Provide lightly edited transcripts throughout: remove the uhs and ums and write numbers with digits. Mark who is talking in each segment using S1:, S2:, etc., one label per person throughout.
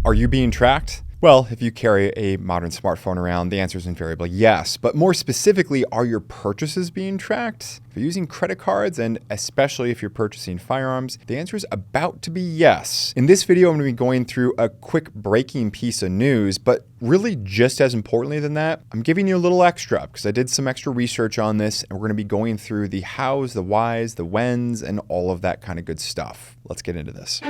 S1: Are you being tracked? Well, if you carry a modern smartphone around, the answer is invariably yes. But more specifically, are your purchases being tracked? If you're using credit cards, and especially if you're purchasing firearms, the answer is about to be yes. In this video, I'm going to be going through a quick breaking piece of news, but really just as importantly than that, I'm giving you a little extra because I did some extra research on this, and we're going to be going through the hows, the whys, the whens, and all of that kind of good stuff. Let's get into this.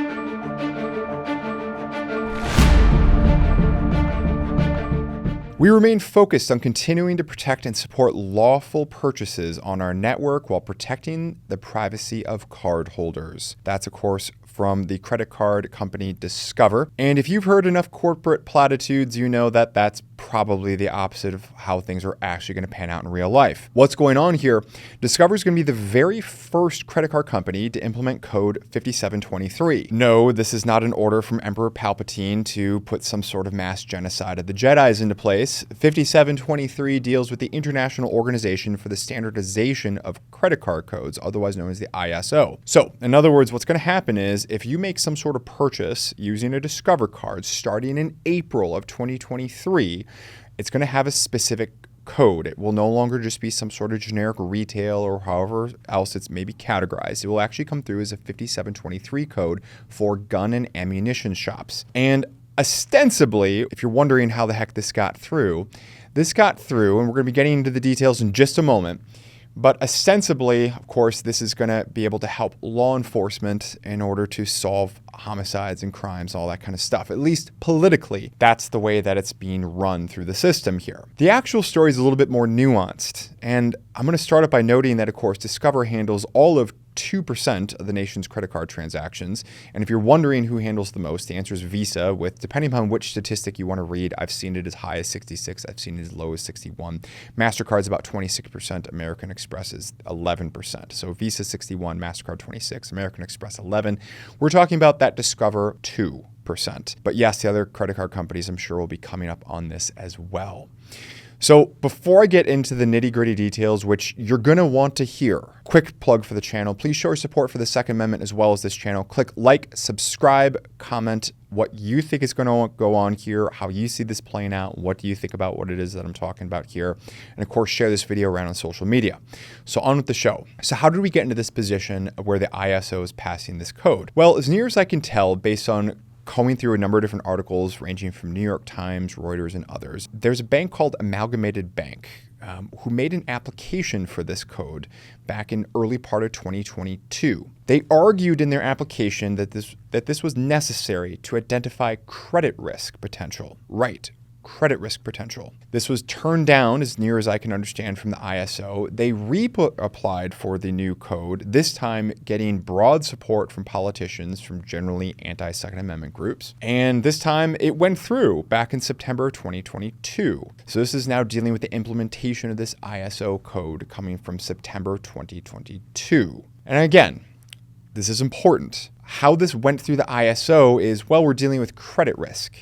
S1: We remain focused on continuing to protect and support lawful purchases on our network while protecting the privacy of cardholders. That's, of course, from the credit card company Discover. And if you've heard enough corporate platitudes, you know that that's probably the opposite of how things are actually going to pan out in real life. What's going on here? Discover is going to be the very first credit card company to implement code 5723. No, this is not an order from Emperor Palpatine to put some sort of mass genocide of the Jedis into place. 5723 deals with the International Organization for the Standardization of Credit Card Codes, otherwise known as the ISO. So, in other words, what's going to happen is if you make some sort of purchase using a Discover card starting in April of 2023, it's going to have a specific code. It will no longer just be some sort of generic retail or however else it's maybe categorized. It will actually come through as a 5723 code for gun and ammunition shops. And ostensibly, if you're wondering how the heck this got through, and we're going to be getting into the details in just a moment. But ostensibly, of course, this is going to be able to help law enforcement in order to solve homicides and crimes, all that kind of stuff. At least politically, that's the way that it's being run through the system here. The actual story is a little bit more nuanced. And I'm going to start up by noting that, of course, Discover handles all of 2% of the nation's credit card transactions. And if you're wondering who handles the most, the answer is Visa, with, depending upon which statistic you want to read, I've seen it as high as 66, I've seen it as low as 61. MasterCard's about 26%, American Express is 11%. So Visa 61, MasterCard 26, American Express 11. We're talking about that Discover 2%. But yes, the other credit card companies I'm sure will be coming up on this as well. So before I get into the nitty-gritty details, which you're going to want to hear, quick plug for the channel. Please show your support for the Second Amendment as well as this channel. Click like, subscribe, comment what you think is going to go on here, how you see this playing out, what do you think about what it is that I'm talking about here, and of course, share this video around on social media. So on with the show. So how did we get into this position where the ISO is passing this code? Well, as near as I can tell, based on combing through a number of different articles ranging from New York Times, Reuters, and others, there's a bank called Amalgamated Bank who made an application for this code back in early part of 2022. They argued in their application that this was necessary to identify credit risk potential. Right. Credit risk potential. This was turned down as near as I can understand from the ISO. They applied for the new code, this time getting broad support from politicians from generally anti-Second Amendment groups. And this time it went through back in September 2022. So this is now dealing with the implementation of this ISO code coming from September 2022. And again, this is important. How this went through the ISO is, well, we're dealing with credit risk.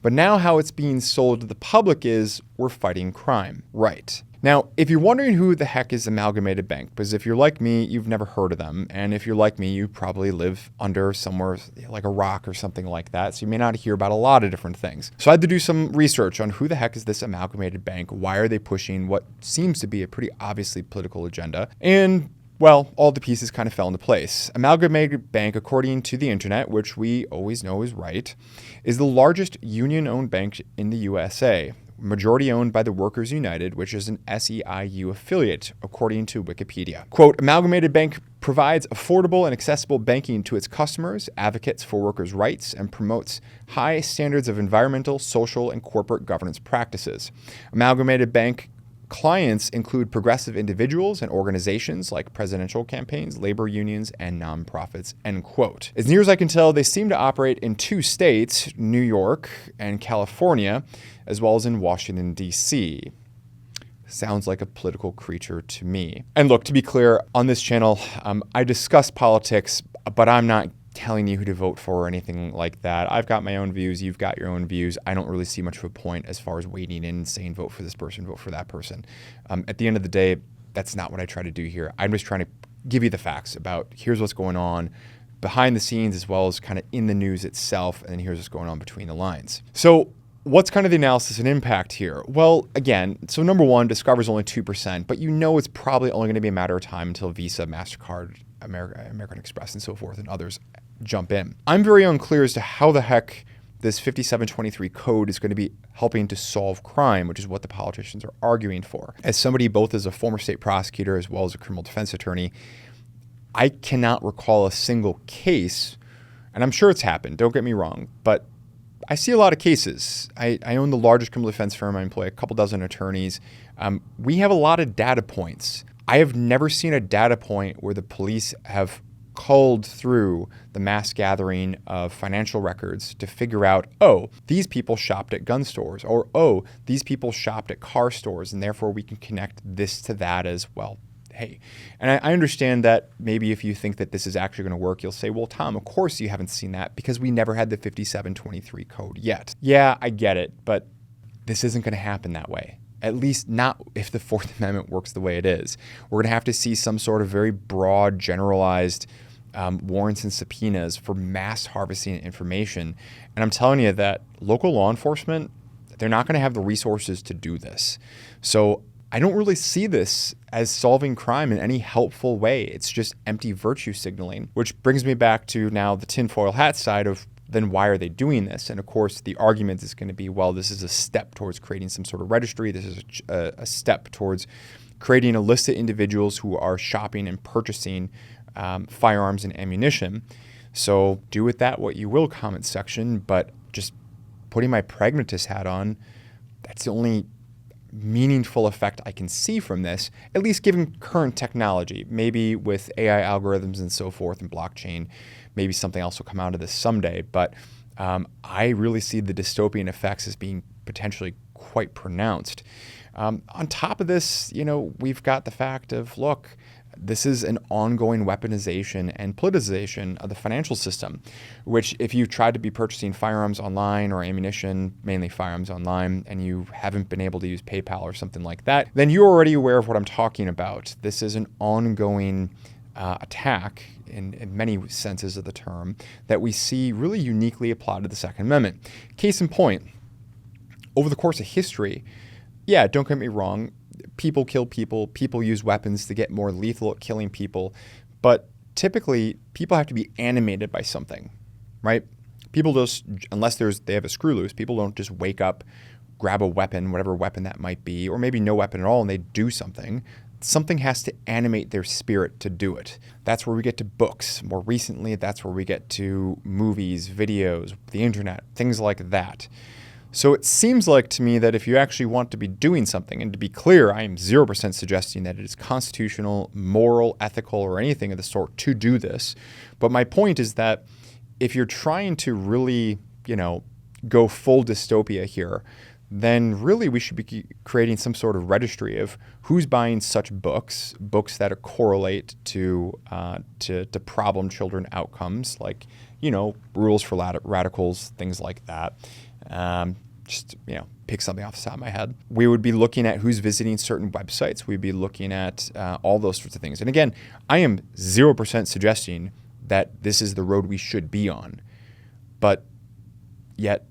S1: But now how it's being sold to the public is we're fighting crime. Right. Now, if you're wondering who the heck is Amalgamated Bank, because if you're like me, you've never heard of them. And if you're like me, you probably live under somewhere like a rock or something like that. So you may not hear about a lot of different things. So I had to do some research on who the heck is this Amalgamated Bank? Why are they pushing what seems to be a pretty obviously political agenda? And well, all the pieces kind of fell into place. Amalgamated Bank, according to the internet, which we always know is right, is the largest union-owned bank in the USA, majority owned by the Workers United, which is an SEIU affiliate, according to Wikipedia. Quote, Amalgamated Bank provides affordable and accessible banking to its customers, advocates for workers' rights, and promotes high standards of environmental, social, and corporate governance practices. Amalgamated Bank clients include progressive individuals and organizations like presidential campaigns, labor unions, and nonprofits, end quote. As near as I can tell, they seem to operate in 2 states, New York and California, as well as in Washington, D.C. Sounds like a political creature to me. And look, to be clear, on this channel, I discuss politics, but I'm not telling you who to vote for or anything like that. I've got my own views. You've got your own views. I don't really see much of a point as far as wading in and saying vote for this person, vote for that person. At the end of the day, that's not what I try to do here. I'm just trying to give you the facts about here's what's going on, behind the scenes as well as kind of in the news itself. And then here's what's going on between the lines. So what's kind of the analysis and impact here? Well, again, so number one, Discover's only 2%, but you know it's probably only going to be a matter of time until Visa, MasterCard, American Express, and so forth, and others jump in. I'm very unclear as to how the heck this 5723 code is going to be helping to solve crime, which is what the politicians are arguing for. As somebody both as a former state prosecutor as well as a criminal defense attorney, I cannot recall a single case, and I'm sure it's happened, don't get me wrong, but I see a lot of cases. I own the largest criminal defense firm. I employ a couple dozen attorneys. We have a lot of data points. I have never seen a data point where the police have culled through the mass gathering of financial records to figure out, oh, these people shopped at gun stores, or, oh, these people shopped at car stores, and therefore we can connect this to that as well. Hey, and I understand that maybe if you think that this is actually going to work, you'll say, well, Tom, of course you haven't seen that because we never had the 5723 code yet. Yeah, I get it, but this isn't going to happen that way. At least not if the Fourth Amendment works the way it is. We're going to have to see some sort of very broad, generalized warrants and subpoenas for mass harvesting information. And I'm telling you that local law enforcement, they're not going to have the resources to do this. So I don't really see this as solving crime in any helpful way. It's just empty virtue signaling, which brings me back to now the tinfoil hat side of then why are they doing this? And of course, the argument is going to be, well, this is a step towards creating some sort of registry. This is a step towards creating a list of individuals who are shopping and purchasing firearms and ammunition. So do with that what you will, comment section, but just putting my pragmatist hat on, that's the only meaningful effect I can see from this, at least given current technology. Maybe with AI algorithms and so forth and blockchain, maybe something else will come out of this someday. But I really see the dystopian effects as being potentially quite pronounced. On top of this, we've got the fact of, look, this is an ongoing weaponization and politicization of the financial system, which if you've tried to be purchasing firearms online or ammunition, mainly firearms online, and you haven't been able to use PayPal or something like that, then you're already aware of what I'm talking about. This is an ongoing attack in many senses of the term that we see really uniquely applied to the Second Amendment. Case in point, over the course of history, yeah, don't get me wrong, people kill people, people use weapons to get more lethal at killing people, but typically people have to be animated by something, right? People just, unless they have a screw loose, people don't just wake up, grab a weapon, whatever weapon that might be, or maybe no weapon at all, and they do something. Something has to animate their spirit to do it. That's where we get to books. More recently, that's where we get to movies, videos, the internet, things like that. So it seems like to me that if you actually want to be doing something, and to be clear, I am 0% suggesting that it is constitutional, moral, ethical, or anything of the sort to do this. But my point is that if you're trying to really, go full dystopia here, then really we should be creating some sort of registry of who's buying such books that correlate to problem children outcomes, like, rules for radicals, things like that. Pick something off the top of my head. We would be looking at who's visiting certain websites. We'd be looking at all those sorts of things. And again, I am 0% suggesting that this is the road we should be on. But yet,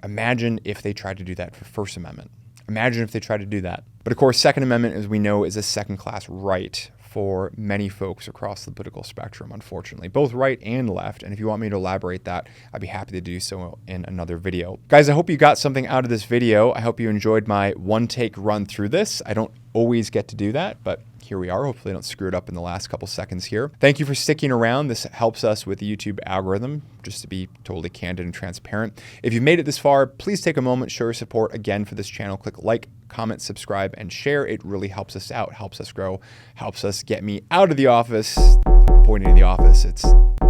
S1: imagine if they tried to do that for First Amendment. Imagine if they tried to do that. But of course, Second Amendment, as we know, is a second-class right for many folks across the political spectrum, unfortunately, both right and left. And if you want me to elaborate that, I'd be happy to do so in another video. Guys, I hope you got something out of this video. I hope you enjoyed my one-take run through this. I don't always get to do that, but here we are. Hopefully I don't screw it up in the last couple seconds here. Thank you for sticking around. This helps us with the YouTube algorithm, just to be totally candid and transparent. If you've made it this far, please take a moment, show your support again for this channel. Click like, comment, subscribe, and share. It really helps us out, helps us grow, helps us get me out of the office. I'm pointing to the office. It's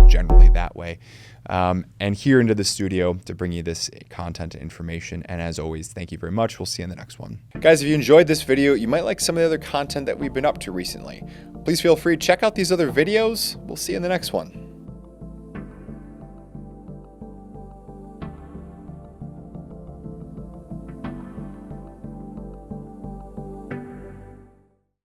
S1: generally that way. And here into the studio to bring you this content and information. And as always, thank you very much. We'll see you in the next one. Guys, if you enjoyed this video, you might like some of the other content that we've been up to recently. Please feel free to check out these other videos. We'll see you in the next one.